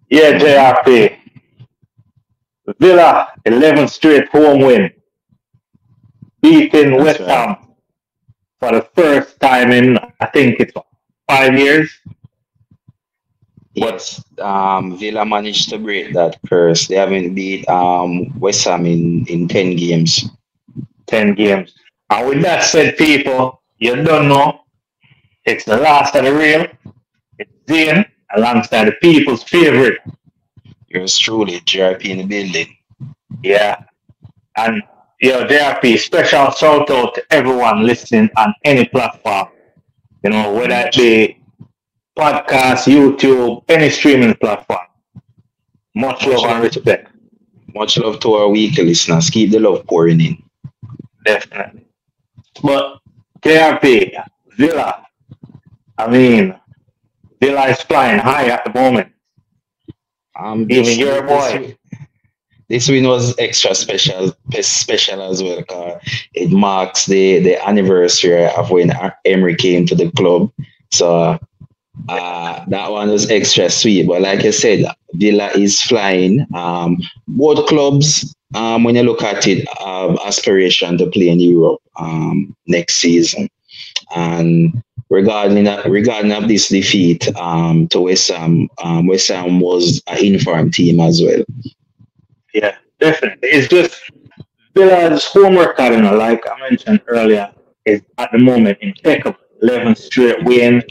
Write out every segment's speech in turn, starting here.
Yeah, JRP. Villa, 11 straight home win, beating That's West right. Ham for the first time in, I think it's 5 years. But Yes, Villa managed to break that curse. They haven't beat West Ham in 10 games. 10 games. And with that said, people, you don't know, it's the last of the real. It's Zane alongside the people's favorite. Yours truly, JRP in the building. Yeah. And JRP, special shout out to everyone listening on any platform. Whether it Much, be podcast, YouTube, any streaming platform. Much much love and love to respect. much love to our weekly listeners. Keep the love pouring in. Definitely. But JRP, Villa, I mean, Villa is flying high at the moment. Even This your this boy. this win was extra special as well. 'Cause it marks the anniversary of when Emery came to the club. So that one was extra sweet. But like I said, Villa is flying. Both clubs, when you look at it, have aspiration to play in Europe next season. And regarding of this defeat to West Ham was an informed team as well. Yeah, definitely. It's just Villa's home record, like I mentioned earlier, is at the moment impeccable. 11 straight win.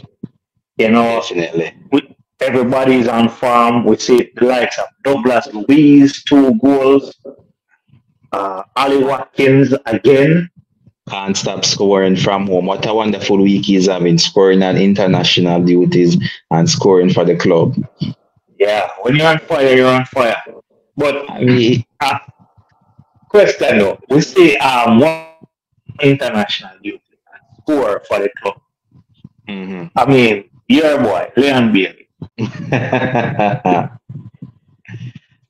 You know, Definitely. we, everybody's on farm. We see the likes of Douglas Luiz, 2 goals. Ali Watkins again. Can't stop scoring from home. What a wonderful week he's having, scoring on international duties and scoring for the club. Yeah, when you're on fire, you're on fire. But I mean, uh, question though, we see one international duty and score for the club. mhm. I mean, your boy, Leon Bailey.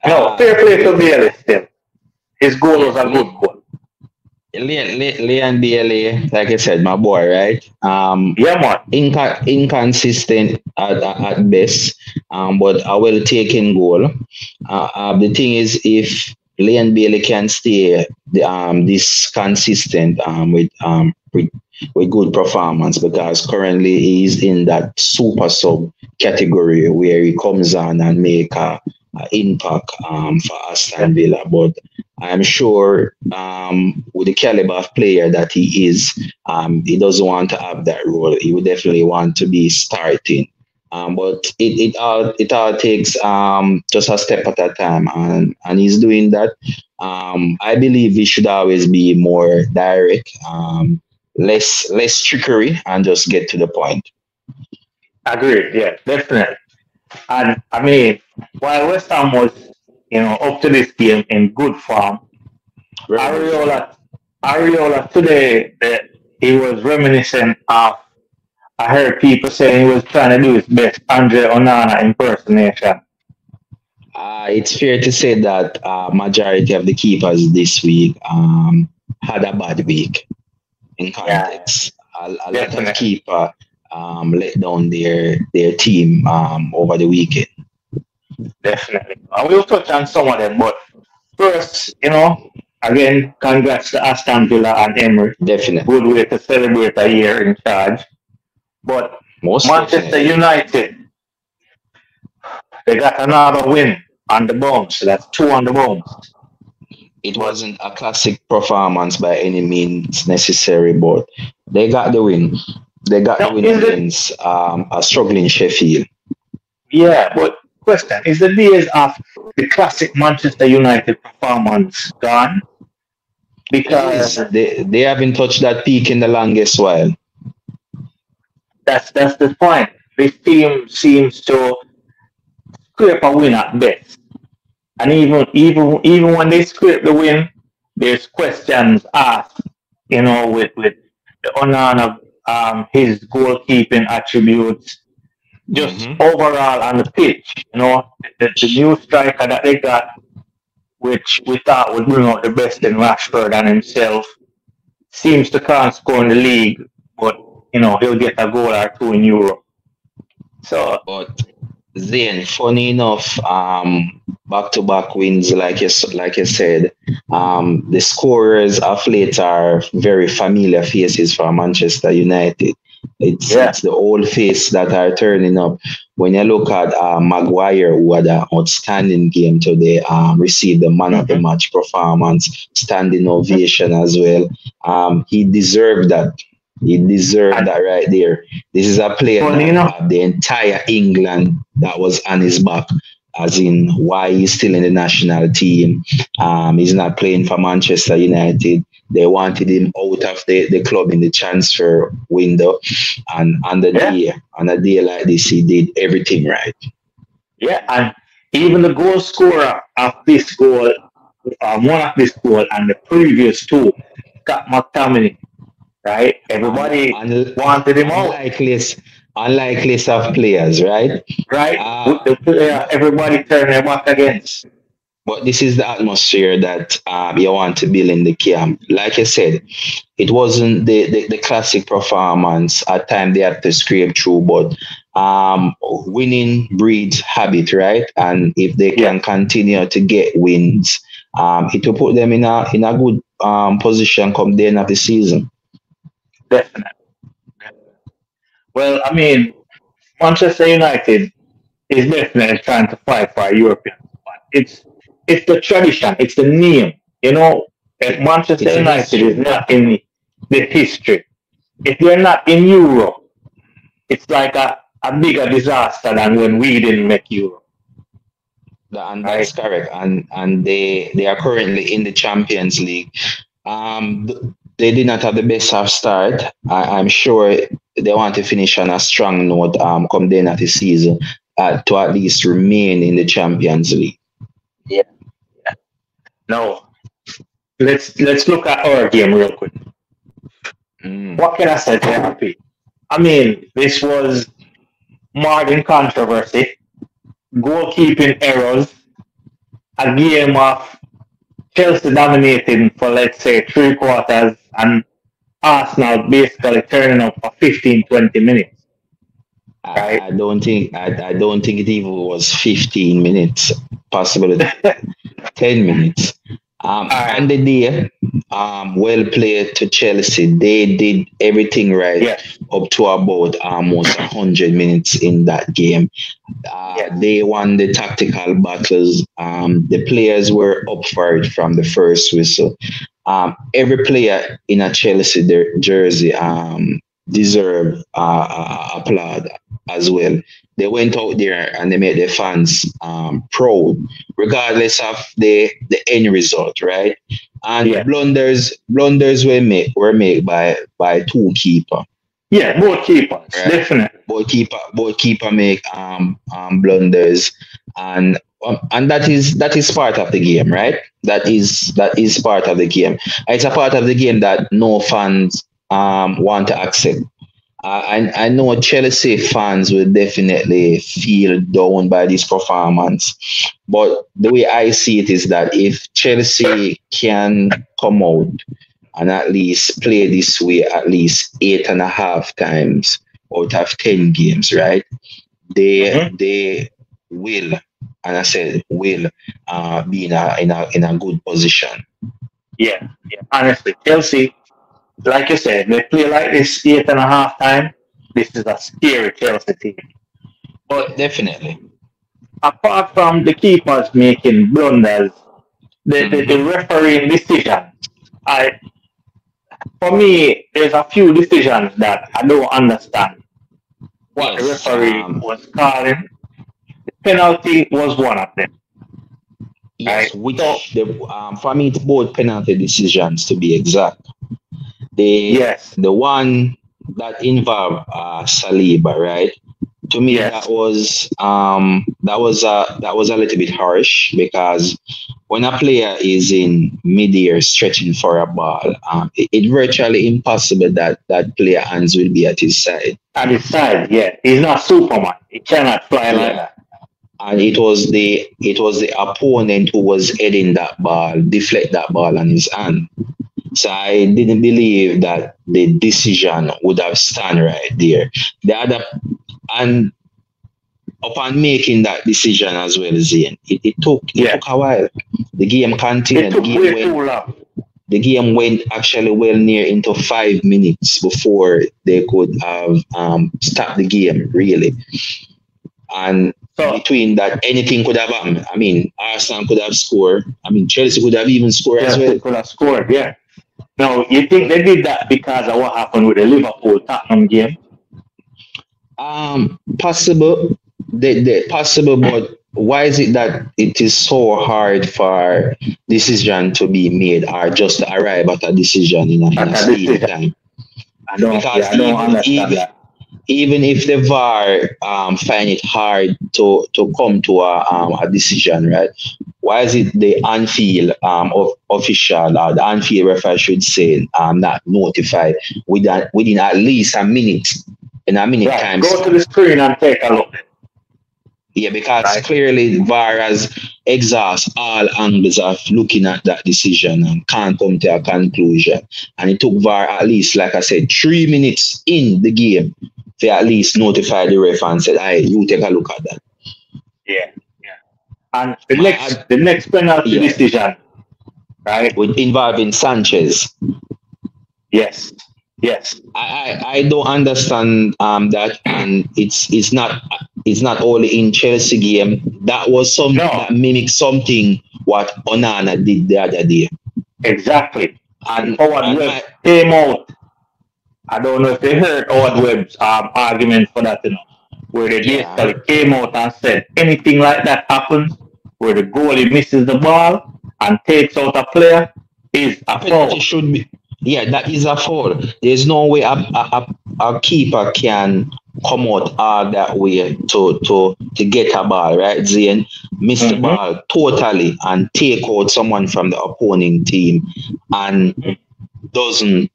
No, fair uh, play to Bailey still. His goal was a good goal. Leon Bailey, like I said, my boy, right? Yeah, man. Inconsistent at best, but a well taken goal. The thing is, if Leon Bailey can stay this consistent with good performance, because currently he's in that super sub category where he comes on and make a impact for Yeah, Aston Villa. But I'm sure with the caliber of player that he is, he doesn't want to have that role. He would definitely want to be starting. But it all takes just a step at a time, and he's doing that. I believe he should always be more direct, less trickery, and just get to the point. agreed. Yeah, definitely. And I mean, while West Ham was, up to this game in good form, Very good form. Ariola, Ariola today, he was reminiscent of. I heard people saying he was trying to do his best Andre Onana impersonation. It's fair to say that majority of the keepers this week had a bad week in Yeah, context. A lot of definitely, keeper let down their team over the weekend. definitely. We'll touch on some of them, but first, again, congrats to Aston Villa and Emery. Definitely, Good way to celebrate a year in charge. But most Manchester definitely. United, they got another win on the bounce. That's two on the bounce. It But wasn't a classic performance by any means necessary, but they got the win. They got the now, win is it? against a struggling Sheffield. Yeah, but question is the days of the classic Manchester United performance gone? It Because is. They haven't touched that peak in the longest while. that's the point. This team seems to scrape a win at best, and even when they scrape the win, there's questions asked. With the Onana, his goalkeeping attributes, just Hmm. overall on the pitch. The new striker that they got, which we thought would bring out the best in Rashford and himself, seems to can't score in the league, but he'll get a goal or two in Europe. So But Then, funny enough, back-to-back wins, like you said, the scorers of late are very familiar faces for Manchester United. Yeah. It's the old face that are turning up. When you look at Maguire, who had an outstanding game today, received the man of the Mm-hmm. match performance, standing ovation as well. He deserved that. He deserved And that right there. This is a player funny that enough, the entire England that was on his back, as in why he's still in the national team. He's not playing for Manchester United. They wanted him out of the club in the transfer window. And yeah, on a day like this, he did everything right. yeah, and even the goal scorer of this goal, one of this goal, and the previous two, Scott McTominay, right? Un, Everybody un, wanted him out, unlikeliest, unlikeliest of players, right? right? With Uh, the player, but everybody turned their back against. But this is the atmosphere that you want to build in the camp. Like I said, it wasn't the classic performance. At times they had to scrape through, but winning breeds habit, right? And if they Yeah, can continue to get wins, it will put them in a good position come the end of the season. definitely. Well, I mean, Manchester United is definitely trying to fight for a European spot. It's the tradition, it's the name. You know, if Manchester It's a United is history. not in the history, if they're not in Europe, it's like a bigger disaster than when we didn't make Europe, And that's right? correct. And they are currently in the Champions League. They did not have the best half start. I'm sure they want to finish on a strong note come the end of the season to at least remain in the Champions League. Yeah. No, let's look at our game real quick. Mm. What can I say, JRP? I mean, this was more than controversy, goalkeeping errors, a game of Chelsea dominating for let's say 3 quarters and Arsenal basically turning up for 15-20 minutes, right? I don't think it even was 15 minutes, possibly 10 minutes. Alright, On the day, well played to Chelsea. They did everything right yes, up to about almost 100 minutes in that game. yes, They won the tactical battles. The players were up for it from the first whistle. Every player in a Chelsea jersey deserve applaud as well. They went out there and they made their fans proud, regardless of the end result, right? And yes. blunders were made by two keeper, Yeah, both keepers, right? definitely. Both keeper make blunders, and that is part of the game, right? That is part of the game. It's a part of the game that no fans want to accept. I know Chelsea fans will definitely feel down by this performance, but the way I see it is that if Chelsea can come out and at least play this way at least 8.5 times out of 10 games, right? Hmm. They will, and I said will, be in a good position. Yeah, yeah. Honestly, Chelsea, like you said, they play like this 8.5 times. This is a scary Chelsea team. But Definitely. apart from the keepers making blunders, the Hmm. refereeing decision, I for me, there's a few decisions that I don't understand what the Yes. referee was calling. The penalty was one of them, right? Yes. So Which for me it's both penalty decisions to be exact. The yes, the one that involved Saliba, right? To me, yes, that was a little bit harsh because when a player is in mid-air stretching for a ball, it virtually impossible that that player hands will be at his side. at his side, yeah, he's not Superman. He cannot fly like Yeah, that. and it was the opponent who was heading that ball, deflect that ball on his hand. So I didn't believe that the decision would have stand right there. The other and upon making that decision as well, Zane, it took a while. The game continued. The game went actually well near into 5 minutes before they could have stopped the game, really. And between that, anything could have happened. I mean, Arsenal could have scored. I mean, Chelsea could have even scored as well. Could have scored, yeah. Now, you think they did that because of what happened with the Liverpool-Tottenham game? Possible. Possible, but why is it that it is so hard for decision to be made or just to arrive at a decision in a speedy time? I don't understand that. Even if the VAR find it hard to come to a decision, right? Why is it the on-field official or the on-field referee, I should say, not notified within at least a minute? In a minute time. Go to the screen and take a look. Yeah, because clearly VAR has exhausted all angles of looking at that decision and can't come to a conclusion. And it took VAR at least, like I said, 3 minutes in the game to at least notify the ref and said, "Hey, you take a look at that." Yeah. And the next penalty decision, right? Involving Sanchez. Yes. I don't understand that, and it's not only in Chelsea game. That was that mimics something what Onana did the other day. Exactly. And Howard Webb came out. I don't know if they heard Howard Webb's argument for that, where they basically came out and said anything like that happens, where the goalie misses the ball and takes out a player, is a foul. It should be. Yeah, that is a foul. There's no way a keeper can come out all that way to get a ball, right? Zane miss the ball totally and take out someone from the opposing team and doesn't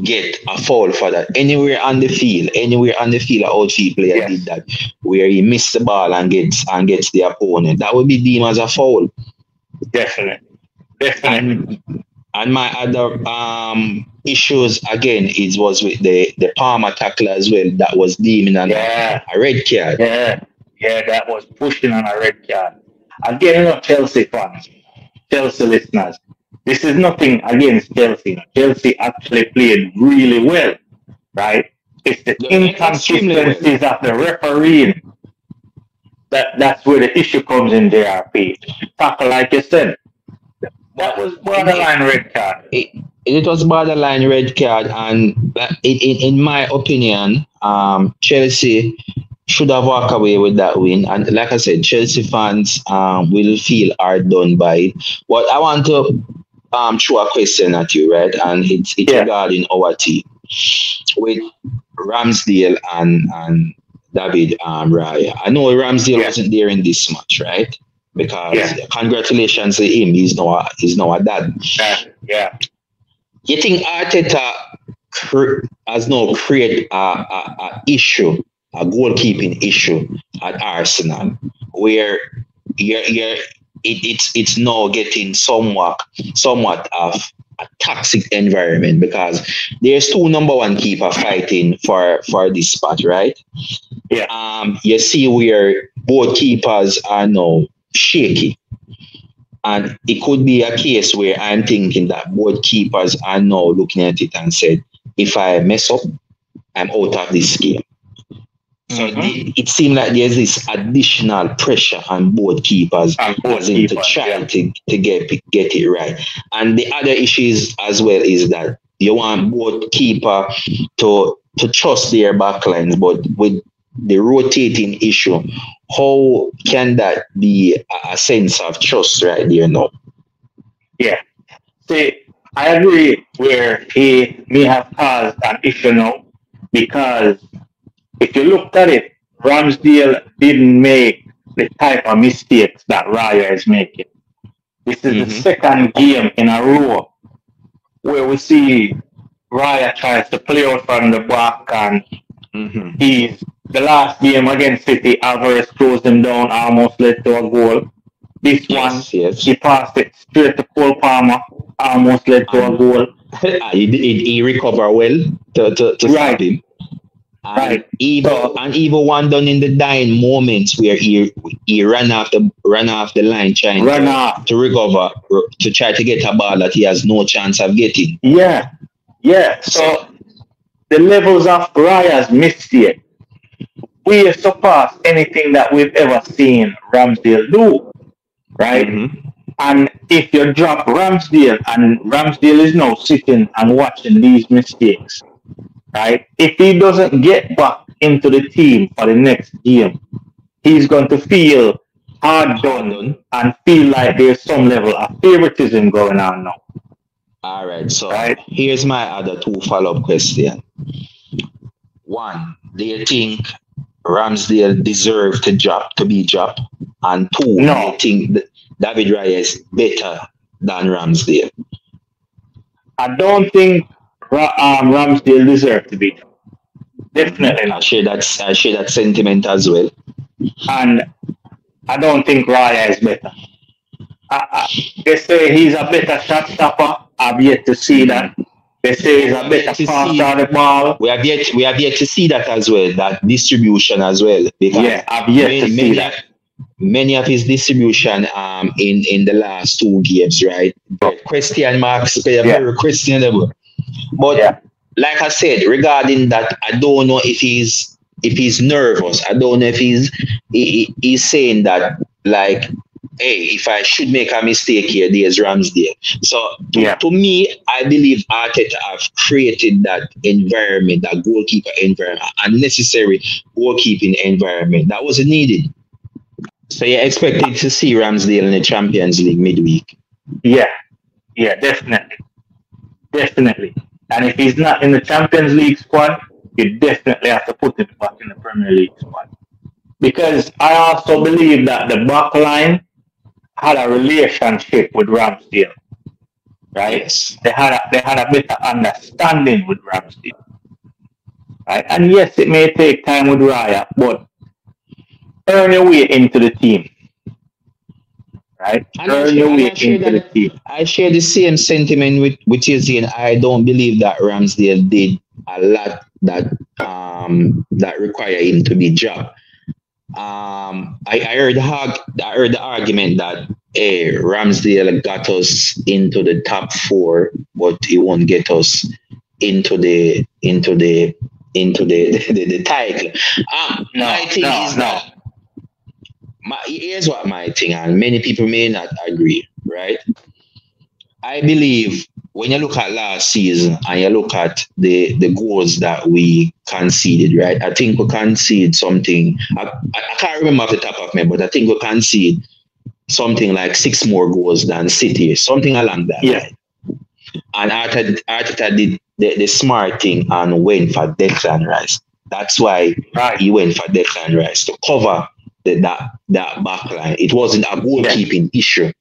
get a foul for that. Anywhere on the field, an outfield player did that, where he missed the ball and gets the opponent. That would be deemed as a foul. Definitely. And my other issues again was with the Palmer tackle as well. That was deemed a red card. Yeah, that was pushing on a red card. Again, Chelsea fans, Chelsea listeners, this is nothing against Chelsea. Chelsea actually played really well, right? It's the inconsistencies of the refereeing that's where the issue comes in, JRP. Tackle, like you said. That was borderline red card. It was borderline red card, and in my opinion, Chelsea should have walked away with that win. And like I said, Chelsea fans will feel hard done by it. But I want to throw a question at you, right? And it's regarding our team with Ramsdale and David Raya. I know Ramsdale wasn't there in this match, right? Because congratulations to him, he's now a dad. Yeah. You think Arteta has now created a issue, a goalkeeping issue at Arsenal, where it's now getting somewhat of a toxic environment, because there's two number one keeper fighting for this spot, right? Yeah. You see where both keepers are now shaky, and it could be a case where I'm thinking that both keepers are now looking at it and said, if I mess up, I'm out of this game. So it seems like there's this additional pressure on both keepers to try to get it right. And the other issues as well is that you want both keeper to trust their backlines, but with the rotating issue, how can that be a sense of trust right there now? Yeah. See, I agree where he may have caused an issue now, because if you looked at it, Ramsdale didn't make the type of mistakes that Raya is making. This is the second game in a row where we see Raya tries to play out from the back, and the last game against City, Alvarez closed him down, almost led to a goal. This one, he passed it straight to Cole Palmer, almost led to a goal. He recovered well to stop him. And Right. So even one done in the dying moments where he ran off the line trying run off. to recover to try to get a ball that he has no chance of getting. Yeah. Yeah. So the levels of Raya's mistake we surpass anything that we've ever seen Ramsdale do. Right? Mm-hmm. And if you drop Ramsdale and Ramsdale is now sitting and watching these mistakes, right? If he doesn't get back into the team for the next game, he's going to feel hard done and feel like there's some level of favoritism going on now. All right. So right? Here's my other two follow-up questions. One, do you think Ramsdale deserves to be dropped? And two, No. do you think David Raya is better than Ramsdale? I don't think Ramsdale deserves to be dropped. Definitely not. I share that sentiment as well. And I don't think Raya is better. They say he's a better shot stopper. I've yet to see that. They say he's a better passer of the ball. We have yet to see that as well, that distribution as well. Because yeah, I've yet to see that. Many of his distribution in the last two games, right? Question marks, very questionable. But like I said, regarding that, I don't know if he's nervous. I don't know if he's saying that like, hey, if I should make a mistake here, there's Ramsdale. So to me, I believe Arteta have created that environment, that goalkeeper environment, unnecessary goalkeeping environment that wasn't needed. So you're expected to see Ramsdale in the Champions League midweek? Yeah, definitely. And if he's not in the Champions League squad, you definitely have to put him back in the Premier League squad. Because I also believe that the back line had a relationship with Ramsdale, right? Yes. They had a better understanding with Ramsdale, right? And yes, it may take time with Raya, but earn your way into the team, right? Earn your way into the team. I share the same sentiment with you, Zane. I don't believe that Ramsdale did a lot that require him to be dropped. I heard the argument that Ramsdale got us into the top four, but he won't get us into the title. Here's what my thing, and many people may not agree, right? I believe when you look at last season and you look at the goals that we conceded, right? I think we conceded something. I can't remember off the top of my head, but I think we conceded something like 6 more goals than City, something along that line. And Arteta did the smart thing and went for Declan Rice. That's why he went for Declan Rice to cover that back line. It wasn't a goalkeeping issue.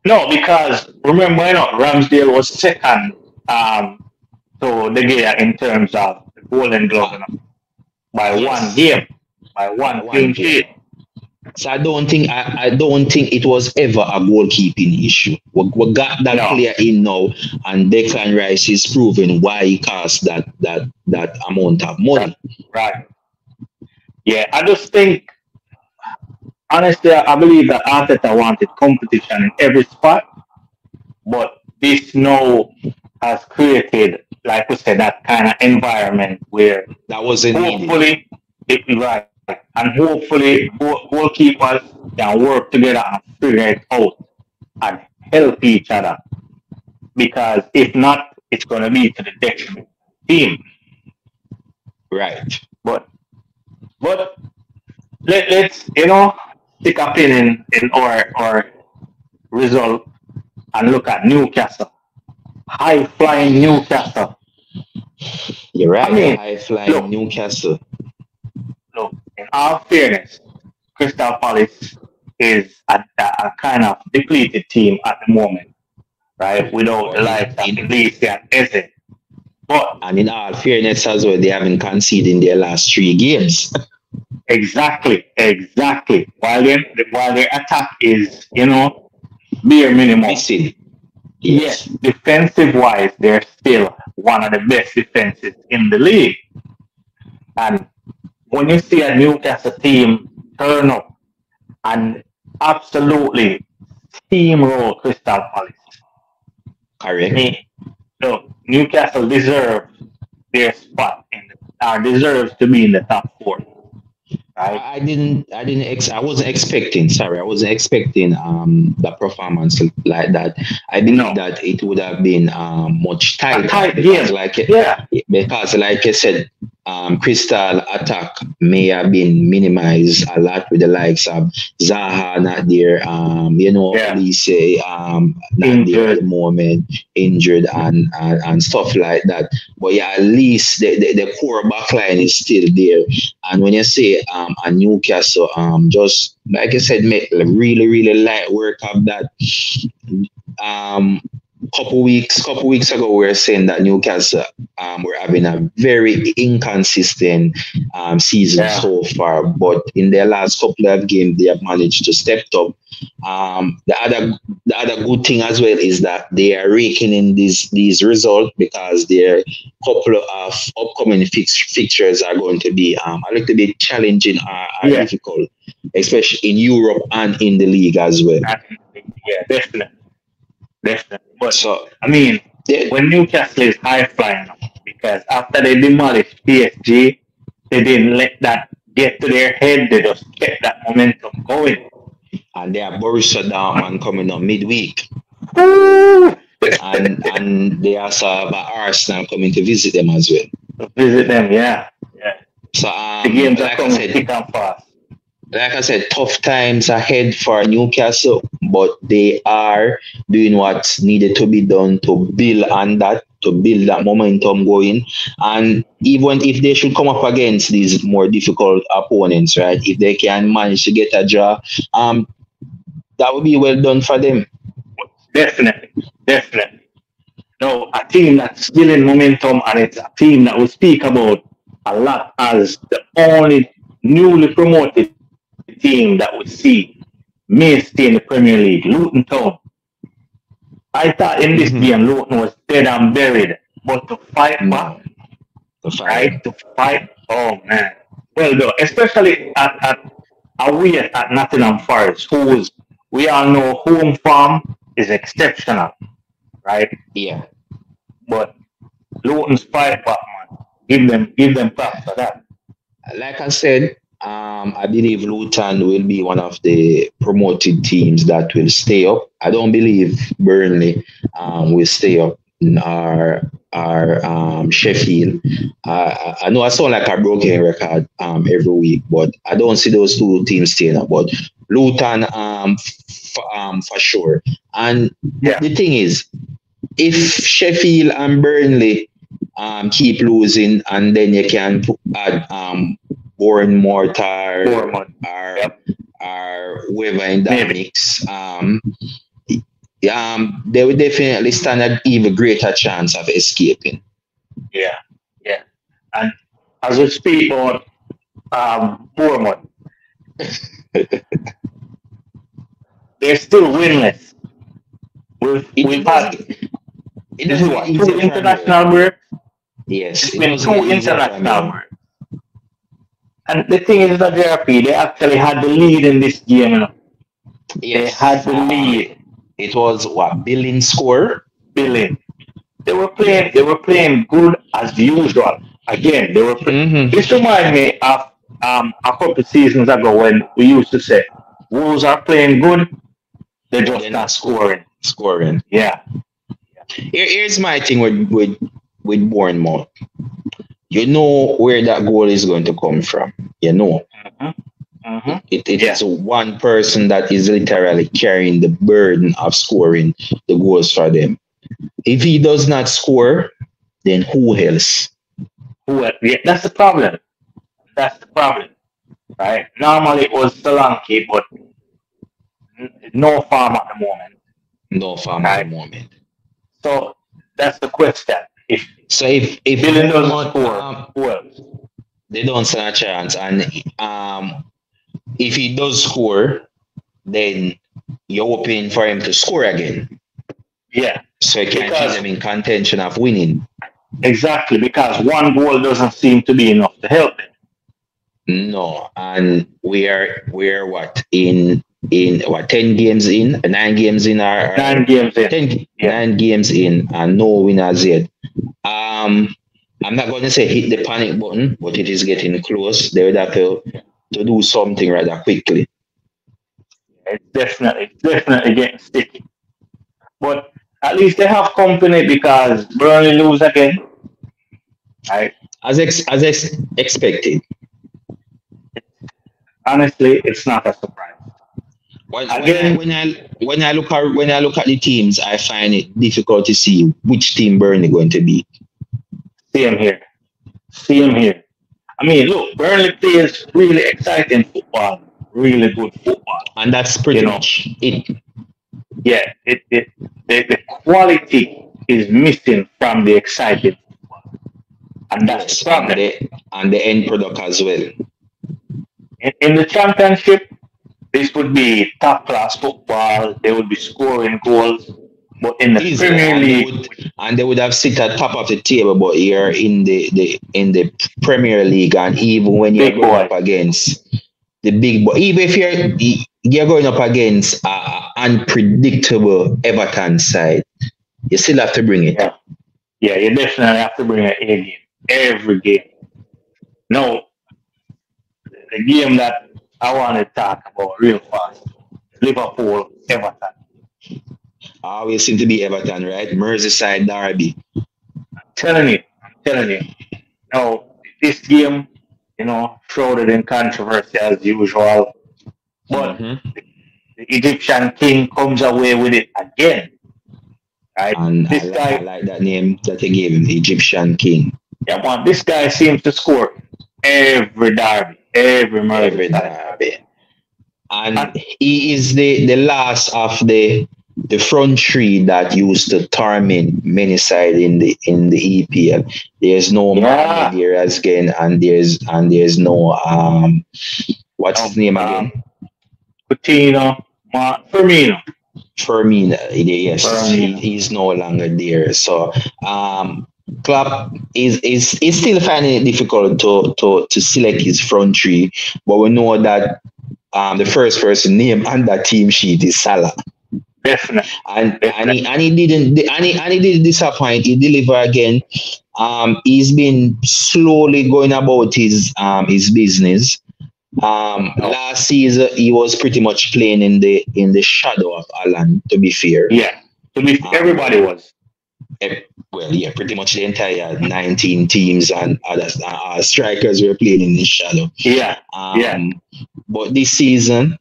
No, because remember, Ramsdale was second to De Gea in terms of the Golden Glove by one game, by one clean sheet. So I don't think it was ever a goalkeeping issue. We got that player in now, and Declan Rice is proving why he costs that amount of money. Right. Yeah, I just think, honestly, I believe that Arteta wanted competition in every spot, but this now has created, like we said, that kind of environment where that wasn't hopefully right. And hopefully goalkeepers can work together and figure it out and help each other. Because if not, it's going to be to the detriment of the team. Right. But let's stick a pin in our result and look at Newcastle. High-flying Newcastle. You're right. High-flying Newcastle. Look, in all fairness, Crystal Palace is a kind of depleted team at the moment, right? Without the likes of Leeds and Eze. And in all fairness as well, they haven't conceded in their last 3 games. Exactly. While their attack is, bare minimum. Missing. Yes, defensive-wise, they're still one of the best defenses in the league. And when you see a Newcastle team turn up and absolutely steamroll Crystal Palace, Correct. look, Newcastle deserves their spot deserves to be in the top four, right? I wasn't expecting, sorry, I wasn't expecting the performance like that. I believe No, that it would have been much a tighter tight game. Yeah, because like I said, Crystal attack may have been minimized a lot with the likes of Zaha not there, yeah, Elise not there at the injured. moment, injured and stuff like that. But yeah, at least the core back line is still there. And when you say a Newcastle, just like I said, make really, really light work of that. Um, couple weeks ago, we were saying that Newcastle were having a very inconsistent season Yeah, so far, but in their last couple of games, they have managed to step up. The other good thing as well is that they are raking in these results because their couple of upcoming fixtures are going to be a little bit challenging or yeah, difficult, especially in Europe and in the league as well. yeah, definitely, definitely. But So I mean, they, when Newcastle is high flying because after they demolished PSG, they didn't let that get to their head. They just kept that momentum going. and they have Borussia Dortmund coming up midweek, Woo! and they also have Arsenal coming to visit them as well. Visit them, yeah, yeah. So The games are coming thick and fast. like I said, tough times ahead for Newcastle, but they are doing what's needed to be done to build on that, to build that momentum going. And even if they should come up against these more difficult opponents, right? If they can manage to get a draw, that would be well done for them. Definitely, definitely. No, a team that's still in momentum, and it's a team that we speak about a lot as the only newly promoted team that we see may stay in the Premier League. Luton Town. I thought in this Mm-hmm. game Luton was dead and buried, but to fight back, No, the fight. right? To fight, oh man, well done. Especially at away at Nottingham Forest, whose we all know home form is exceptional, right? Yeah. But Luton's fight back, man. Give them props for that. Like I said, I believe Luton will be one of the promoted teams that will stay up. I don't believe Burnley will stay up or Sheffield. I know I sound like a broken record every week, but I don't see those two teams staying up. But Luton for sure. And Yeah, the thing is, if Sheffield and Burnley keep losing, and then you can add Bournemouth Bournemouth. or Yep, whoever in that maybe. mix, they will definitely stand an even greater chance of escaping. Yeah, yeah. And as we speak about Bournemouth, they're still winless. We've It had doesn't it this is doesn't get what two easier from here. international breaks. Yes, It's it been doesn't get two easier from international here. breaks. And the thing is that JRP, they actually had the lead in this game. You know? They Yes, had the lead, it was what Billing score. Billy. They were playing good as usual. Again, they were. Mm-hmm. This reminds me of a couple of seasons ago when we used to say Wolves are playing good, they're But just they're not not scoring. scoring. Yeah, Here's my thing with Bournemouth. You know where that goal is going to come from. You know. hmm hmm It yeah, is one person that is literally carrying the burden of scoring the goals for them. If he does not score, then who else? yeah. That's the problem. That's the problem, right? Normally it was Solanke, but no farm at the moment, No farm at the right? moment. So that's the question. If So if Billy doesn't Bournemouth score, who else? they don't stand a chance, and if he does score, then you're hoping for him to score again, Yeah, so you can keep because them in contention of winning. exactly, because one goal doesn't seem to be enough to help them. No, and we are what in what 10 games in, 9 games in, or 9 games in. 10 Yeah. 9 games in, and no winners yet. Um, I'm not going to say hit the panic button, but it is getting close. They would have to do something rather quickly. It's definitely getting sticky. But at least they have company because Burnley lose again. Right? As expected. Honestly, it's not a surprise. When when I Again, when I when I look at the teams, I find it difficult to see which team Burnley going to be. same here. Same here. I mean, look, Burnley plays really exciting football, really good football. And that's You pretty know, much it. yeah, the quality is missing from the exciting football, and that's the Yes, and problem. the end product as well. In the championship, this would be top class football. They would be scoring goals, but in the Easily, Premier and League, they would have sit at top of the table. But here in the Premier League, and even when you're big going up boys, against the big boy, even if you're going up against unpredictable Everton side, you still have to bring it. yeah, yeah, you definitely have to bring an A game every game. No, the game that I want to talk about real fast, Liverpool, Everton. Always seem to be Everton, right? Merseyside derby. I'm telling you. Now, this game, shrouded in controversy as usual, but Mm-hmm. the Egyptian king comes away with it again, right? And This I guy, like that name that they gave him, Egyptian King. yeah, man, this guy seems to score every derby, every Every Merseyside derby. derby. And And he is the last of the front three that used to torment many side in the EPL. There's no Mane yeah, there as again, and there's no what's no, his name again? Coutinho, Firmino, Firmino. Yes, Firmino. he's no longer there. So um Klopp is still finding it difficult to select his front three, but we know that the first person named on that team sheet is Salah. Definitely, definitely. And he didn't disappoint. He delivered again. He's been slowly going about his business. No, Last season he was pretty much playing in the shadow of Alan. To be fair, yeah. To be, everybody um, was. well, yeah, pretty much the entire 19 teams and other strikers were playing in the shadow. Yeah, yeah, Um, but this season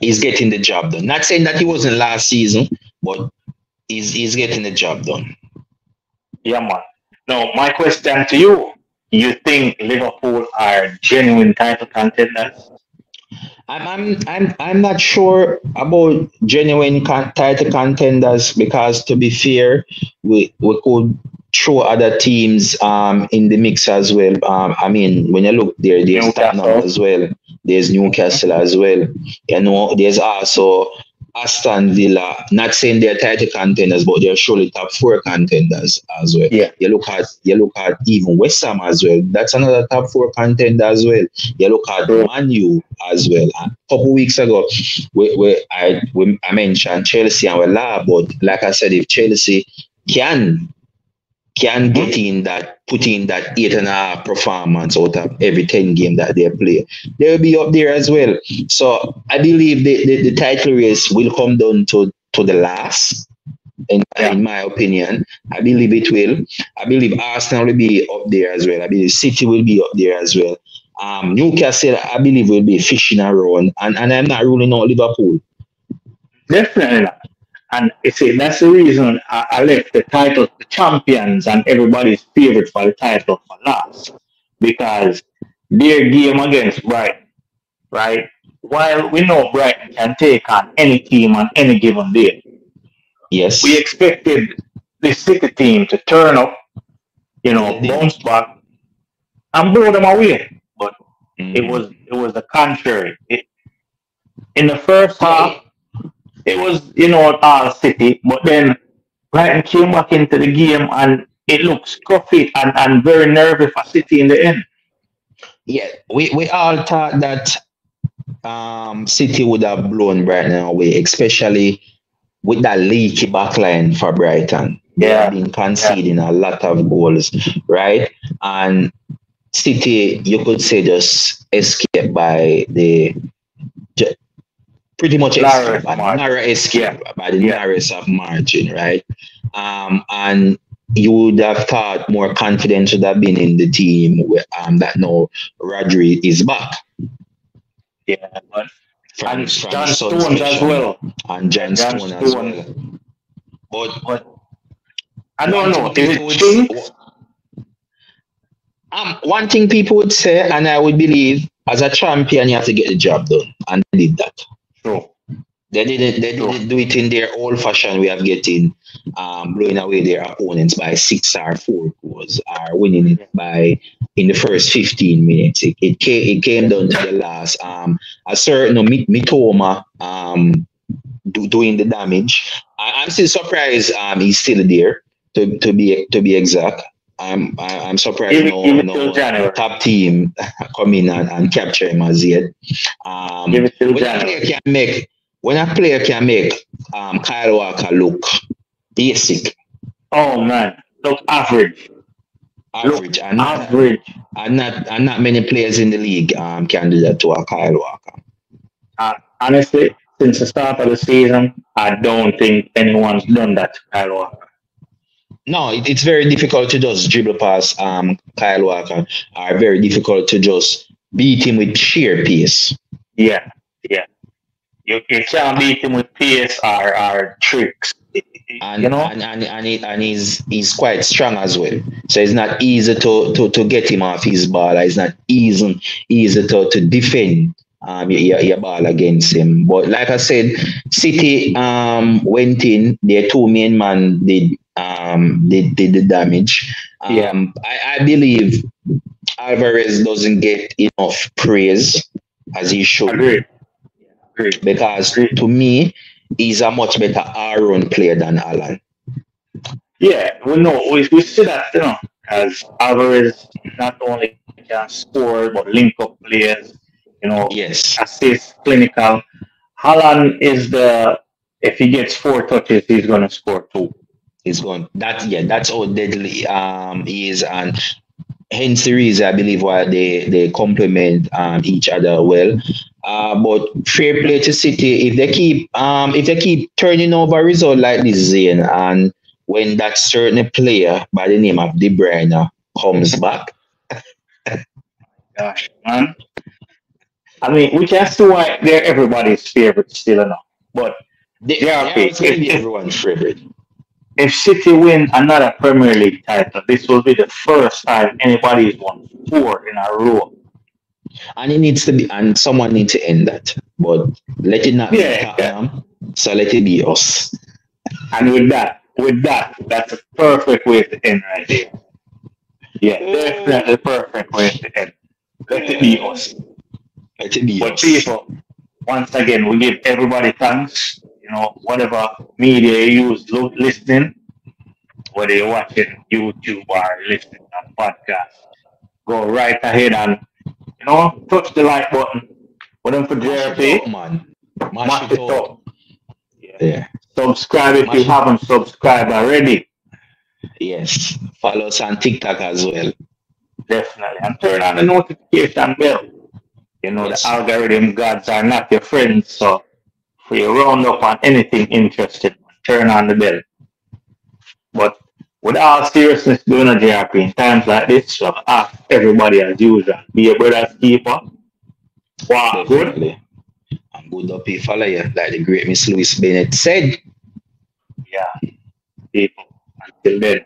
he's getting the job done. Not saying that he wasn't last season, but he's getting the job done. yeah, man. Now, my question to you: you think Liverpool are genuine title contenders? I'm not sure about genuine title contenders because to be fair, we could throw other teams in the mix as well. I mean, when you look there, there's Tottenham Newcastle. as well, there's Newcastle as well. There's also Aston Villa. Not saying they're title contenders, but they're surely top four contenders as well. Yeah, You look at even West Ham as well. That's another top four contender as well. You look at true. Man U as well. A couple weeks ago, I mentioned Chelsea and we laugh, but like I said, if Chelsea can Mhm. get in that, put in that 8.5 performance out of every 10 game that they play, they will be up there as well. So I believe the title race will come down to the last. Yeah, In my opinion, I believe it will. I believe Arsenal will be up there as well. I believe City will be up there as well. Newcastle, I believe, will be fishing around, and I'm not ruling out Liverpool. definitely not. And you see, that's the reason I left the title, the champions, and everybody's favorite for the title for last, because their game against Brighton, right? While we know Brighton can take on any team on any given day, we Yes, expected the City team to turn up, they did. bounce back and blow them away. But it Hmm. was it was the contrary. In the first Yeah, half, it was all City, but then Brighton came back into the game and it looks scruffy and very nervy for City in the end. Yeah, we all thought that City would have blown Brighton away, especially with that leaky backline for Brighton. They have Yeah, been yeah. conceding a lot of goals, right? And City, you could say, just escaped by the ju- pretty much escape, Larry a Martin. narrow escape Yeah, by the yeah. narrowest of margin, right? And you would have thought more confidence would have been in the team that now Rodri is back Yeah, but from and John Stones as suspension well. and Yeah, John John Stone as Stones. well. But But I don't one know. thing Is people it would Chinks? one thing people would say, and I would believe, as a champion, you have to get the job done, and they did that. True. They didn't do it in their old fashion way of getting blowing away their opponents by 6 or 4 goals, or winning it by in the first 15 minutes. It came down to the last. A certain Mitoma doing the damage. I'm still surprised he's still there. To be exact, I'm surprised Give it till no January. top team come in and capture him as yet. Give it till When a player January. can make Kyle Walker look basic, Oh man, look average. average, Look average. and not many players in the league can do that to a Kyle Walker. Honestly, since the start of the season, I don't think anyone's done that to Kyle Walker. No, it's very difficult to just dribble past Kyle Walker, or very difficult to just beat him with sheer pace. Yeah, yeah. You can't beat him with pace or tricks. And You know? he's quite strong as well. So it's not easy to get him off his ball. It's not easy to defend your ball against him. But like I said, City went in. Their two main man did the damage. Yeah. I believe Alvarez doesn't get enough praise as he should. Agreed. Because Agreed. to me, he's a much better all-round player than Alan. Yeah, we see that, as Alvarez not only can score but link up players, Yes, assist, clinical. Haaland is if he gets 4 touches, he's gonna score 2. he's going. That's how deadly he is, and hence the reason I believe why they complement each other well. But fair play to City if they keep turning over result like this, Zane, and when that certain player by the name of De Bruyne comes back. Gosh, man. I mean, we can see why they're everybody's favorite still enough. But They are going to be everyone's favorite. If City win another Premier League title, this will be the first time anybody's won 4 in a row. And it needs to be, and someone needs to end that. But let it not be Tottenham, so let it be us. And with that, that's a perfect way to end right there. Yeah, definitely perfect way to end. Let it be us. Let it be But us. people, once again, we give everybody thanks. Whatever media you use listening, whether you're watching YouTube or listening on podcast, go right ahead and touch the like button. Put them for JRP. Man. Mash it up. Yeah. Subscribe if you haven't subscribed already. Yes. Follow us on TikTok as well. Definitely. And turn on the notification bell. The algorithm gods are not your friends, so for you round up on anything interested, turn on the bell. But with all seriousness, doing a JRP in times like this, so ask everybody as usual. Be a brother's keeper. Wow, good. I'm good up here, follow you, like the great Miss Louise Bennett said. Yeah. People. Until then.